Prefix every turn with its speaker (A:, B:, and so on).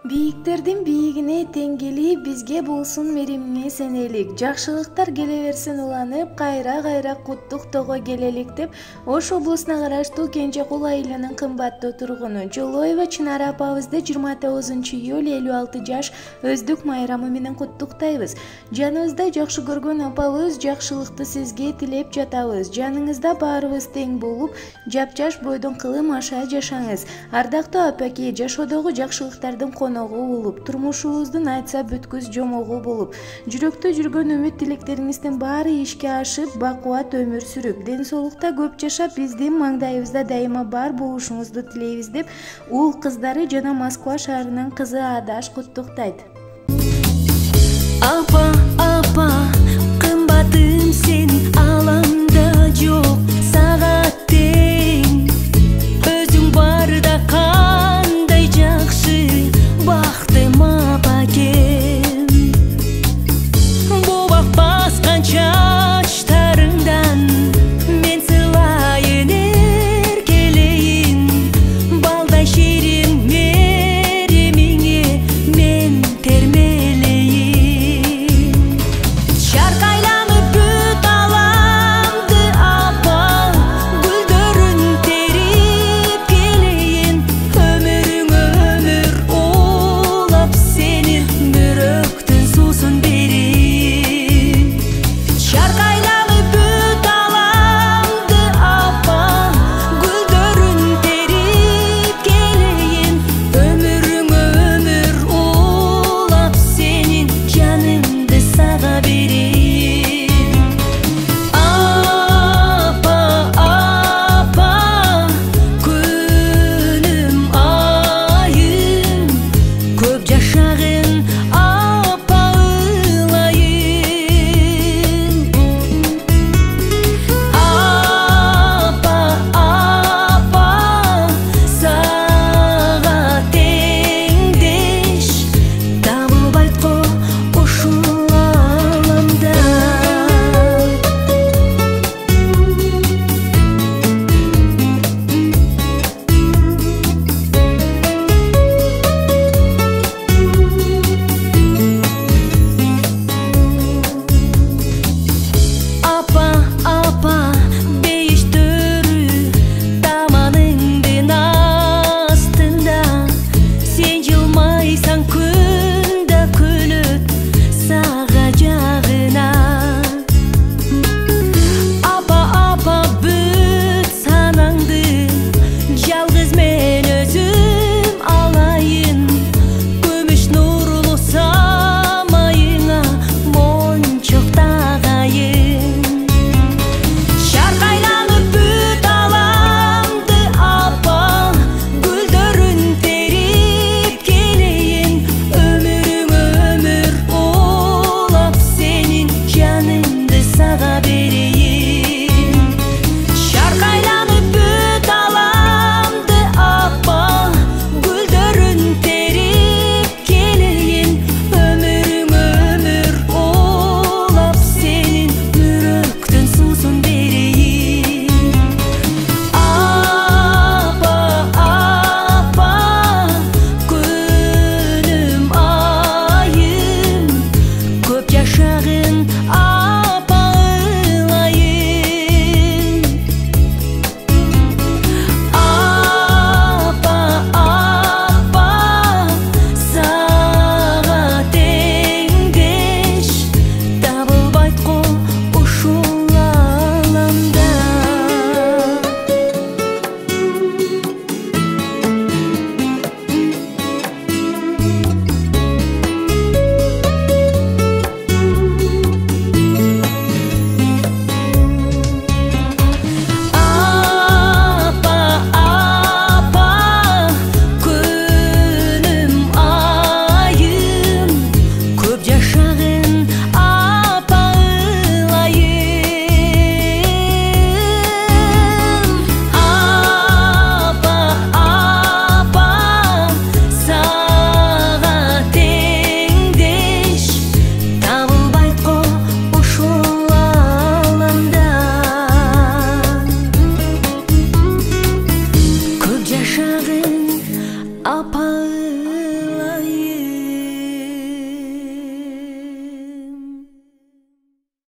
A: Бийиктердин бийигине теңгели бизге болсун меримиңе сенелик. Жакшылыктар келе берсин уланып, кайра куттуктоого келелик деп Ош облусуна караштуу Кенжекул айылынын кымбаттуу тургуну Жолоева Чынар апабызды 29 июль 56 жаш өздүк майрамы менен куттуктайбыз. Жаныбызда жакшы көргөн апабыз жакшылыкты сизге тилеп жатабыз. Жаныңызда баарыбыз тең болуп, жапжаш бойдон кылым аша жашаңыз. Ардактуу апаке, жашоодогу жакшылыктардын коногу болуп, турмушубуздун айтса бүткүз жомогу болуп, жүрөктө жүргөн үмүт тилектериңиздин баары ишке ашып, бакубат өмүр сүрүп, ден соолукта көп жашап, биздин маңдайыбызда дайыма бар болушуңузду тилейбиз деп уул кыздары жана Москва шаарынын кызы Адаш куттуктайт.
B: Апа, апа, кымбатым сен аламда жок, сага тең. Өзүң барда кандай жакшы, бактым апакем. Бубак баскан чачтарыңдан мен сылайын эркелейин, балдай ширин меримиңе мен термелейин. Шаркайланып бүт аламды апа, гүлдөрүн терип келейин, өмүрүң өмүр улап сенин мүрөктүн суусун берейин. Шаркайланып бүт аламды апа, гүлдөрүн терип келейин, өмүрүң өмүр улап сенин жаныңды сага берейин. Апа, апа, күнүм айым, көп жашагын апа ылайым. Апа, апа, сага теңдеш табылбайт го ушул ааламда. Апа, апа, бейиштөрү таманыңдын астында, сен жылмайсаң күн да күлөт сага жагына. Апа, апа, бүт санаңды жалгыз мен өзүм алайын, күмүш нурлуу самайыңа мончок тагайын. Шаркайланып бүт аламды апа, гүлдөрүн терип келейин, өмүрүң өмүр улап сенин жаныңды сага берейин. Шаркайланып бүт аламды апа, гүлдөрүн терип келейин, өмүрүң өмүр улап сенин мүрөктүн суусун берейин. Апа, апа, күнүм айым, көп жашагын апа ылайым. Апа, апа, сага теңдеш табылбайт го ушул ааламда. Апа, апа, күнүм айым, көп жашагын апа ылайым. Апа, апа, сага теңдеш табылбайт го ушул ааламда. Көп жашагын апа